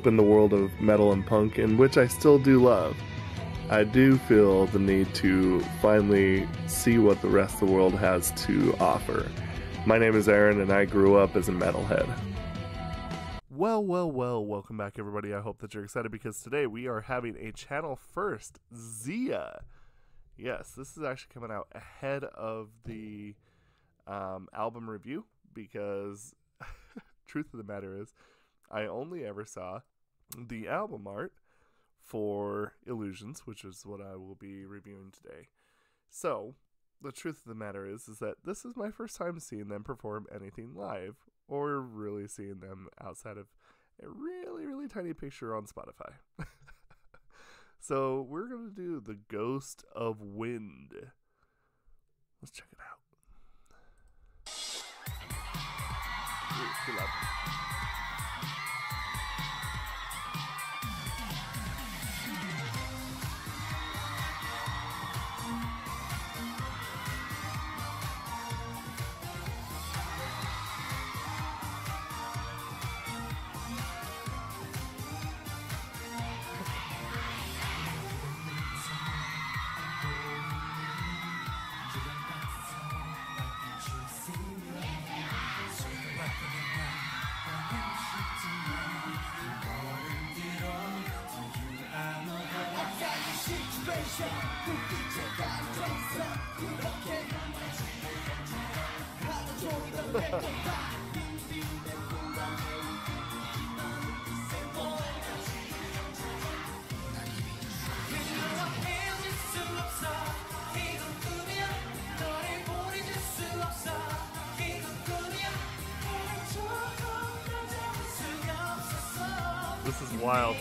up in the world of metal and punk, and which I still do love, I do feel the need to finally see what the rest of the world has to offer. My name is Aaron, and I grew up as a metalhead. Well, welcome back, everybody. I hope that you're excited because today we are having a channel first, Zia. Yes, this is actually coming out ahead of the album review because truth of the matter is I only ever saw the album art for Illusions, which is what I will be reviewing today. So the truth of the matter is that this is my first time seeing them perform anything live, or really seeing them outside of a really tiny picture on Spotify. So we're going to do The Ghost of Wind. Let's check it out. Ooh, too loud. This is wild.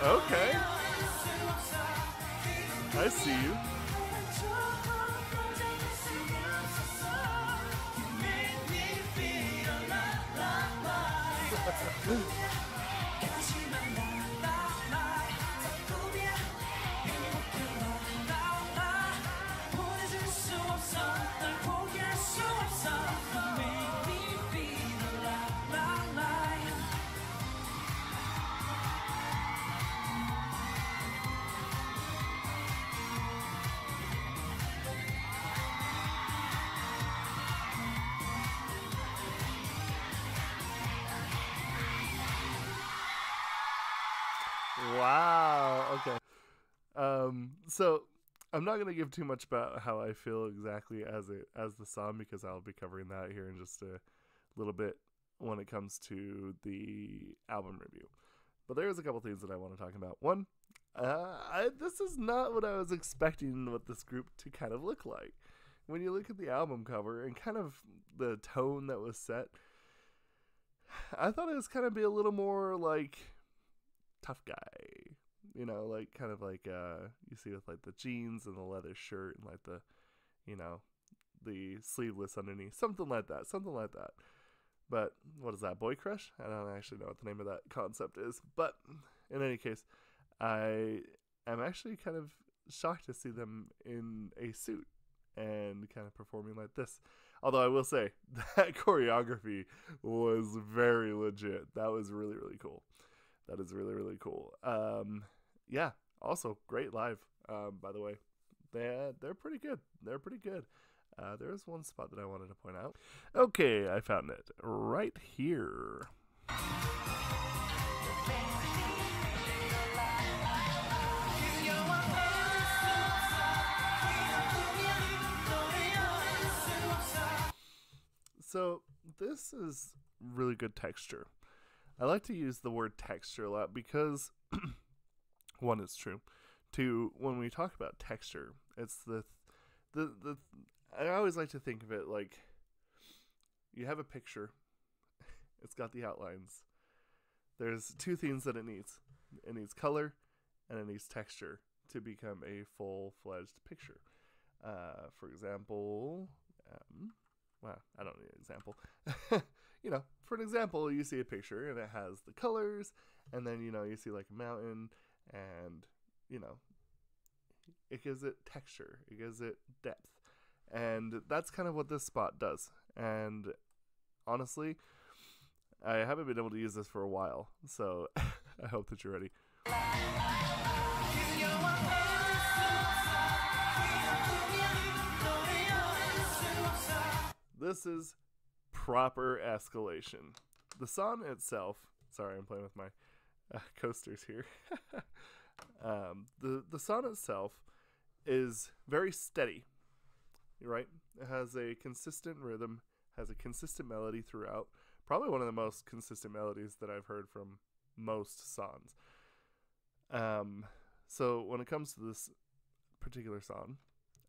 Okay. I see you. Wow. Okay. So I'm not gonna give too much about how I feel exactly as the song because I'll be covering that here in just a little bit when it comes to the album review. But there's a couple things that I want to talk about. One, this is not what I was expecting what this group to kind of look like. When you look at the album cover and kind of the tone that was set, I thought it was kind of be a little more like tough guy, you know, like kind of like you see with like the jeans and the leather shirt and like the the sleeveless underneath, something like that. But what is that, Boy Crush? I don't actually know what the name of that concept is. But in any case, I am actually kind of shocked to see them in a suit and kind of performing like this. Although I will say, that choreography was very legit. That was really, really cool. That is really, really cool. Yeah, also great live, by the way. They're pretty good. There is one spot that I wanted to point out. Okay, I found it right here. So this is really good texture. I like to use the word texture a lot because one, it's true. Two, when we talk about texture, it's the I always like to think of it like you have a picture. It's got the outlines. There's two things that it needs. It needs color and it needs texture to become a full-fledged picture. For example, well, I don't need an example. For an example, you see a picture and it has the colors, and then, you see like a mountain, and, it gives it texture, it gives it depth. And that's kind of what this spot does. And honestly, I haven't been able to use this for a while, so I hope that you're ready. This is proper escalation. The song itself, sorry, I'm playing with my coasters here. The song itself is very steady, right? It has a consistent rhythm, has a consistent melody throughout. Probably one of the most consistent melodies that I've heard from most songs. So when it comes to this particular song,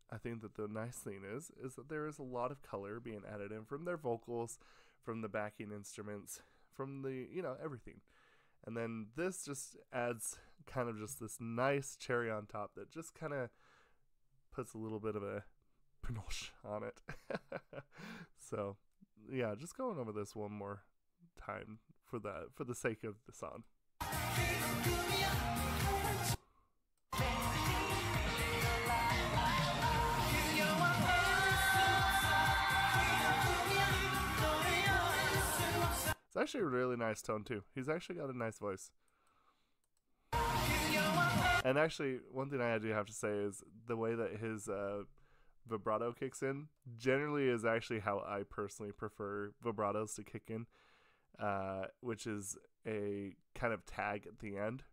I think that the nice thing is that there is a lot of color being added in from their vocals, from the backing instruments, from the, everything. And then this just adds kind of just this nice cherry on top that just kind of puts a little bit of a panache on it. So, yeah, just going over this one more time for the sake of the song. It's actually a really nice tone too. He's actually got a nice voice. And actually, one thing I do have to say is the way that his vibrato kicks in generally is actually how I personally prefer vibratos to kick in, which is a kind of tag at the end,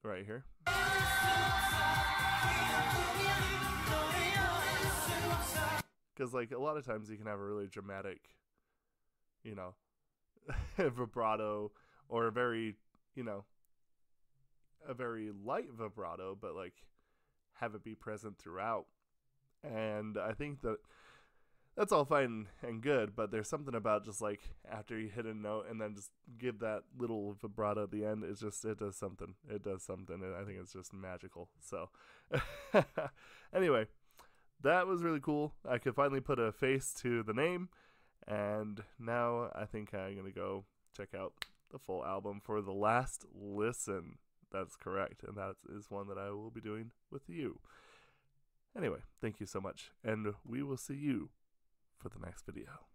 right here. Because like a lot of times you can have a really dramatic, vibrato, or a very light vibrato, but like have it be present throughout. And I think that's all fine and good, but there's something about just like after you hit a note and then just give that little vibrato at the end, it does something. And I think it's just magical. So anyway, that was really cool. I could finally put a face to the name. And now I think I'm going to go check out the full album for the last listen. That's correct. And that is one that I will be doing with you. Anyway, thank you so much. And we will see you for the next video.